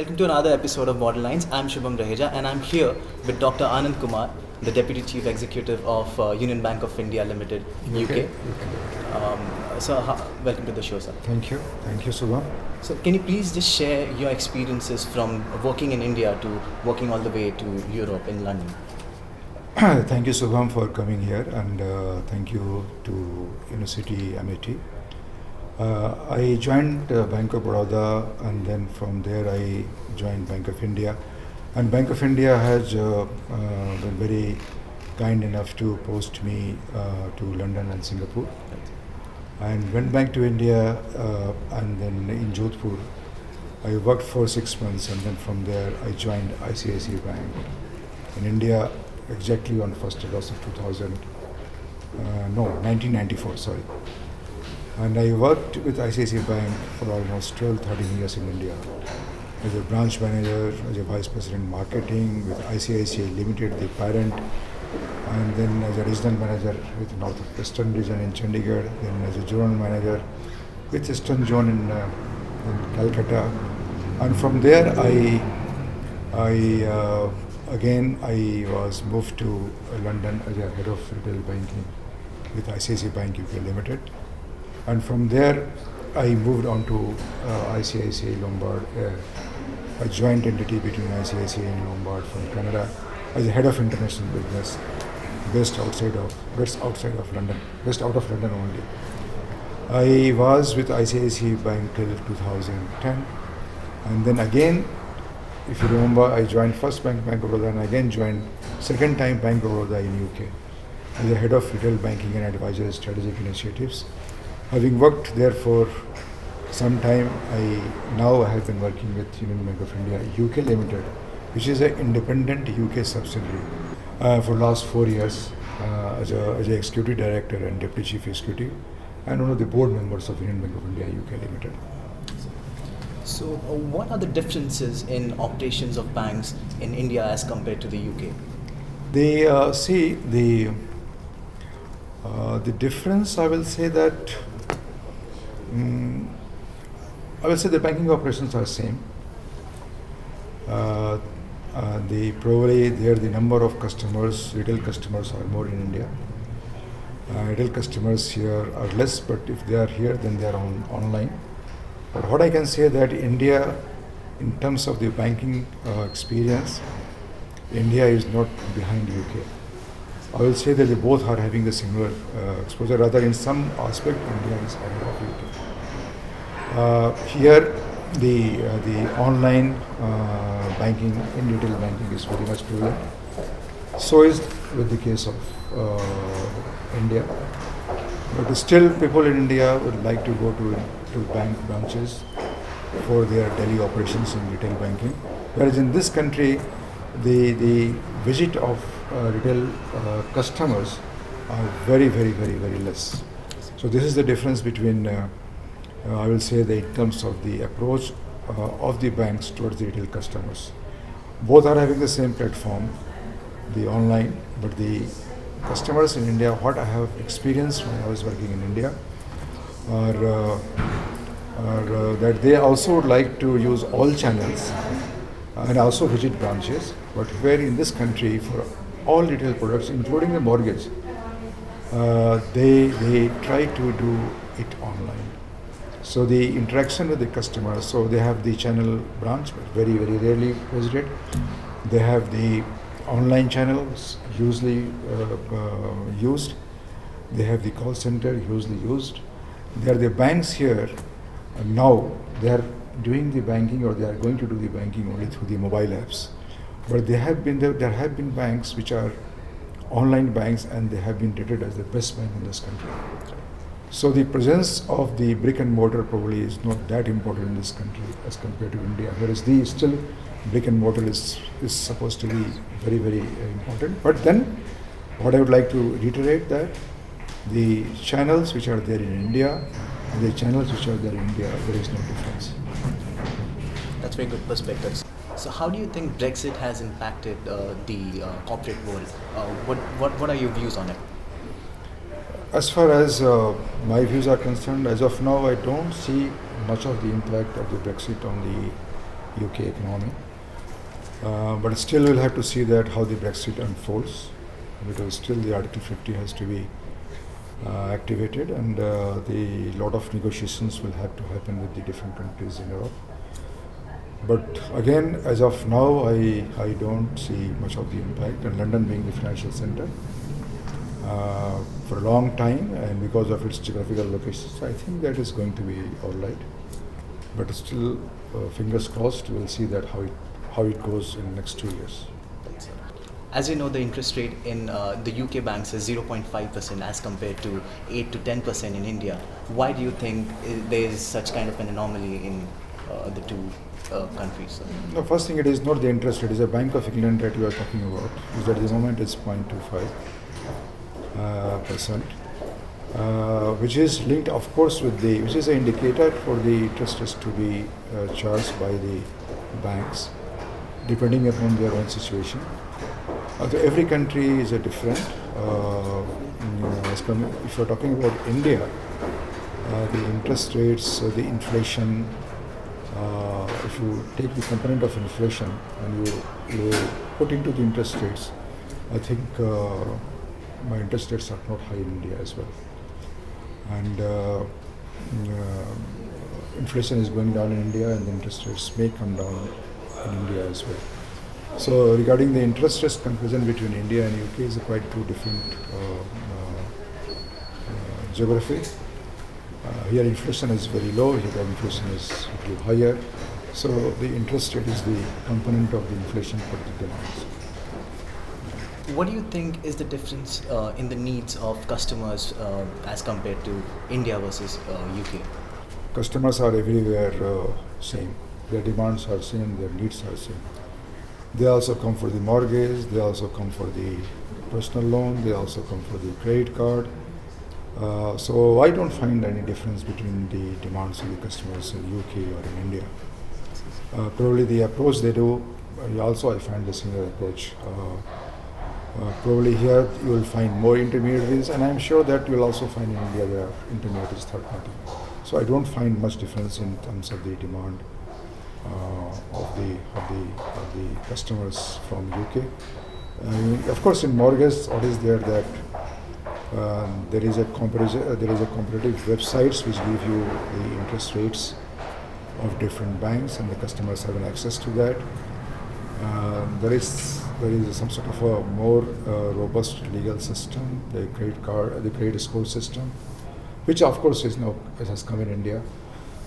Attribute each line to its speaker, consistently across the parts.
Speaker 1: welcome to another episode of Borderlines. I'm Shubham Raheja and I'm here with Dr. Anand Kumar, the Deputy Chief Executive of Union Bank of India Limited, UK. Welcome to the show, sir.
Speaker 2: Thank you, Shubham.
Speaker 1: So, can you please just share your experiences from working in India to working all the way to Europe in London?
Speaker 2: Thank you, Shubham, for coming here, and thank you to University MIT. I joined Bank of Baroda, and then from there I joined Bank of India. And Bank of India has been very kind enough to post me to London and Singapore. And went back to India, and then in Jodhpur, I worked for 6 months, and then from there I joined ICICI Bank in India, exactly on 1st August of 1994, sorry. And I worked with ICICI Bank for almost 12-13 years in India as a branch manager, as a vice president marketing with ICICI Limited, the parent, and then as a regional manager with Northwestern region in Chandigarh, then as a zonal manager with Eastern zone in Calcutta. And from there I was moved to London as a head of retail banking with ICICI Bank UK Limited. And from there, I moved on to ICICI Lombard, a joint entity between ICICI and Lombard from Canada, as a head of international business, based out of London only. I was with ICICI Bank till 2010, and then again, if you remember, I joined first Bank of Baroda, and again joined second time Bank of Baroda in UK as a head of retail banking and advisory strategic initiatives. Having worked there for some time, I now have been working with Union Bank of India UK Limited, which is an independent UK subsidiary, for last 4 years as an executive director and deputy chief executive, and one of the board members of Union Bank of India UK Limited.
Speaker 1: So, what are the differences in operations of banks in India as compared to the UK?
Speaker 2: The difference, I will say that the banking operations are same. Probably there the number of customers, retail customers, are more in India. Retail customers here are less, but if they are here, then they are online. But what I can say that India, in terms of the banking experience, India is not behind UK. I will say that they both are having the similar exposure. Rather, in some aspect, India is ahead of UK. Here, the online banking in retail banking is very much prevalent. So is with the case of India. But still, people in India would like to go to bank branches for their daily operations in retail banking. Whereas in this country, the visit of retail customers are very, very, very, very less. So this is the difference between, I will say, in terms of the approach of the banks towards the retail customers. Both are having the same platform, the online, but the customers in India, what I have experienced when I was working in India, are that they also would like to use all channels and also visit branches, but where in this country, for all retail products, including the mortgage, they try to do it online. So the interaction with the customer, so they have the channel branch, but very, very rarely visited. They have the online channels usually used. They have the call center usually used. There are the banks here, now they are doing the banking, or they are going to do the banking only through the mobile apps. But there have been banks which are online banks, and they have been rated as the best bank in this country. So the presence of the brick and mortar probably is not that important in this country as compared to India, whereas still brick and mortar is supposed to be very, very important. But then what I would like to reiterate that the channels which are there in India and the channels which are there in India, there is no difference.
Speaker 1: That's very good perspectives. So how do you think Brexit has impacted the corporate world? What are your views on it?
Speaker 2: As far as my views are concerned, as of now, I don't see much of the impact of the Brexit on the UK economy. But still, we'll have to see that how the Brexit unfolds, because still the Article 50 has to be activated, and the lot of negotiations will have to happen with the different countries in Europe. But again, as of now, I don't see much of the impact, and London being the financial center for a long time, and because of its geographical locations, I think that is going to be all right. But still, fingers crossed, we'll see that how it goes in the next 2 years.
Speaker 1: As you know, the interest rate in the UK banks is 0.5% as compared to 8 to 10% in India. Why do you think there is such kind of an anomaly in the two countries?
Speaker 2: No, first thing, it is not the interest rate, it is a Bank of England rate we are talking about, because at the moment it's 0.25%, which is linked, of course, which is an indicator for the interest rates to be charged by the banks, depending upon their own situation. So every country is a different. If you're talking about India, the interest rates, the inflation, if you take the component of inflation and you put into the interest rates, I think my interest rates are not high in India as well. And inflation is going down in India, and the interest rates may come down in India as well. So regarding the interest rate comparison between India and UK is quite two different geography. Here inflation is very low, here inflation is a little higher. So the interest rate is the component of the inflation for the demands.
Speaker 1: What do you think is the difference in the needs of customers as compared to India versus UK?
Speaker 2: Customers are everywhere same. Their demands are same, their needs are same. They also come for the mortgage, they also come for the personal loan, they also come for the credit card. So I don't find any difference between the demands of the customers in the UK or in India. Probably the approach they do, also I find the similar approach. Probably here you will find more intermediaries, and I'm sure that you will also find in India there are intermediaries, third party. So I don't find much difference in terms of the demand of the customers from UK. Of course, in mortgage, what is there that there is a comparative websites which give you the interest rates of different banks, and the customers have an access to that. There is some sort of a more robust legal system, the credit score system, which of course it has come in India.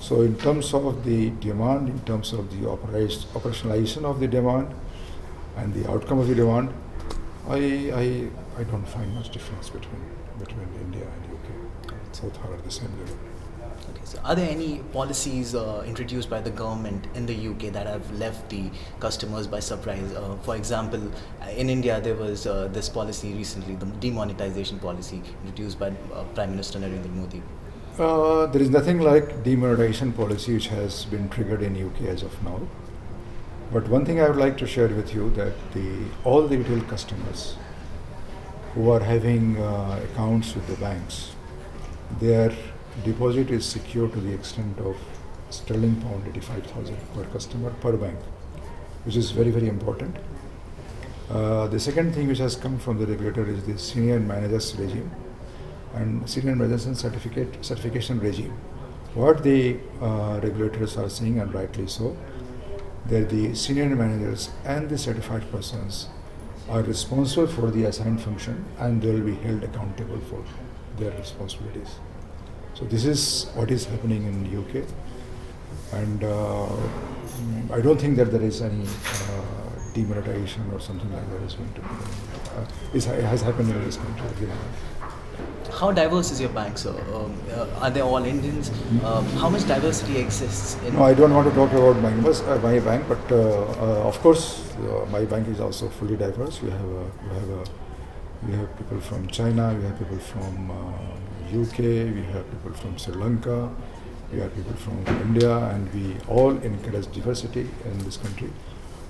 Speaker 2: So in terms of the demand, in terms of the operationalization of the demand and the outcome of the demand, I don't find much difference between India and UK. Both are at the same level.
Speaker 1: Okay, so are there any policies introduced by the government in the UK that have left the customers by surprise? For example, in India there was this policy recently, the demonetization policy introduced by Prime Minister Narendra Modi.
Speaker 2: There is nothing like demonetization policy which has been triggered in UK as of now. But one thing I would like to share with you, that all the retail customers who are having accounts with the banks, their deposit is secure to the extent of sterling pound 85,000 per customer per bank, which is very, very important. The second thing which has come from the regulator is the senior managers regime and senior managers certification regime. What the regulators are saying, and rightly so, that the senior managers and the certified persons are responsible for the assigned function, and they will be held accountable for their responsibilities. So this is what is happening in the UK, and I don't think that there is any demonetization or something like that is going to be. It has happened in this country.
Speaker 1: How diverse is your bank, sir? Are they all Indians? How much diversity exists in?
Speaker 2: No, I don't want to talk about my bank, but of course my bank is also fully diverse. We have people from China, we have people from UK, we have people from Sri Lanka, we have people from India, and we all encourage diversity in this country.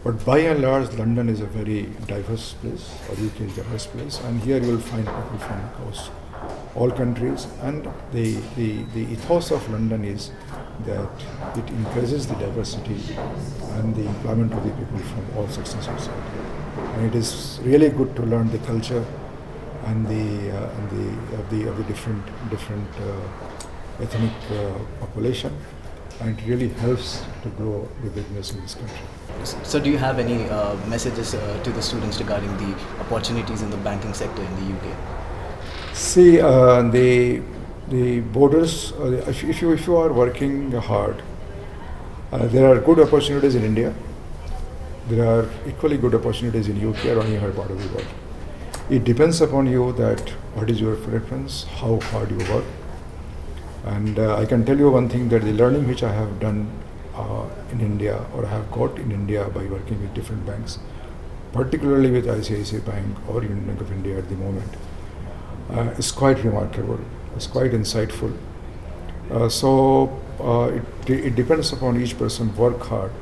Speaker 2: But by and large, London is a very diverse place, or UK is a diverse place, and here you will find people from across all countries. And the ethos of London is that it encourages the diversity and the employment of the people from all sections of society. And it is really good to learn the culture and the different ethnic population, and it really helps to grow the business in this country.
Speaker 1: So, do you have any messages to the students regarding the opportunities in the banking sector in the UK?
Speaker 2: See, the borders. If you are working hard, there are good opportunities in India. There are equally good opportunities in UK or any other part of the world. It depends upon you that what is your preference, how hard you work. And I can tell you one thing, that the learning which I have done in India, or have got in India by working with different banks, particularly with ICICI Bank or Union Bank of India at the moment, is quite remarkable. It's quite insightful. It depends upon each person. Work hard.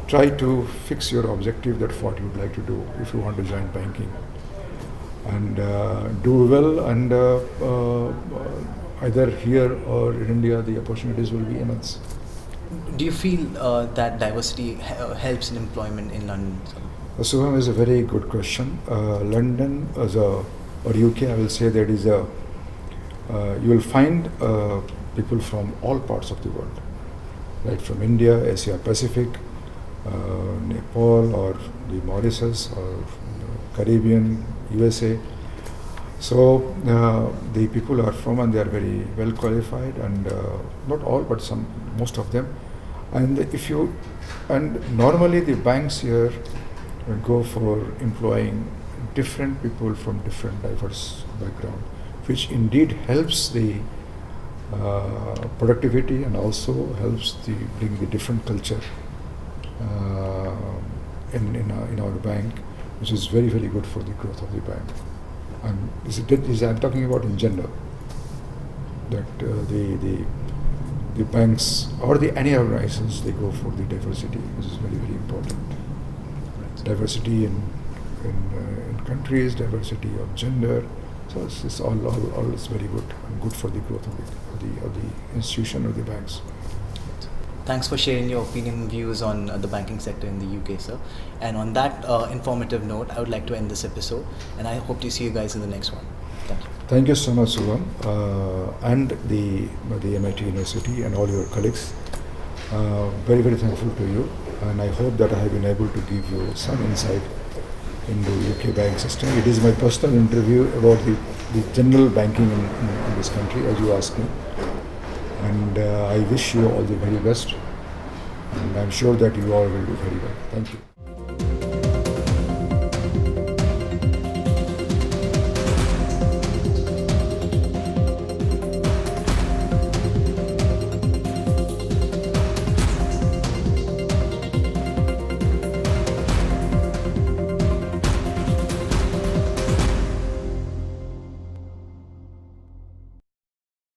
Speaker 2: Try to fix your objective, that's what you would like to do if you want to join banking. And do well, and either here or in India, the opportunities will be immense.
Speaker 1: Do you feel that diversity helps in employment in London?
Speaker 2: Subham, is a very good question. London or UK, I will say that is you will find people from all parts of the world, right from India, Asia Pacific, Nepal, or the Mauritius, or Caribbean, USA. So the people are from, and they are very well qualified, and not all, but most of them. And normally the banks here go for employing different people from different diverse background, which indeed helps the productivity, and also helps bring the different culture in our bank, which is very, very good for the growth of the bank. And I'm talking about in general, that the banks or any organizations, they go for the diversity, which is very, very important. Diversity in countries, diversity of gender. So it's all is very good, and good for the growth of the institution or the banks.
Speaker 1: Thanks for sharing your opinion and views on the banking sector in the UK, sir. And on that informative note, I would like to end this episode, and I hope to see you guys in the next one. Thank you.
Speaker 2: Thank you so much, Subham, and the MIT University and all your colleagues. Very, very thankful to you, and I hope that I have been able to give you some insight into UK banking system. It is my personal interview about the general banking in this country, as you asked me. And I wish you all the very best, and I'm sure that you all will do very well. Thank you.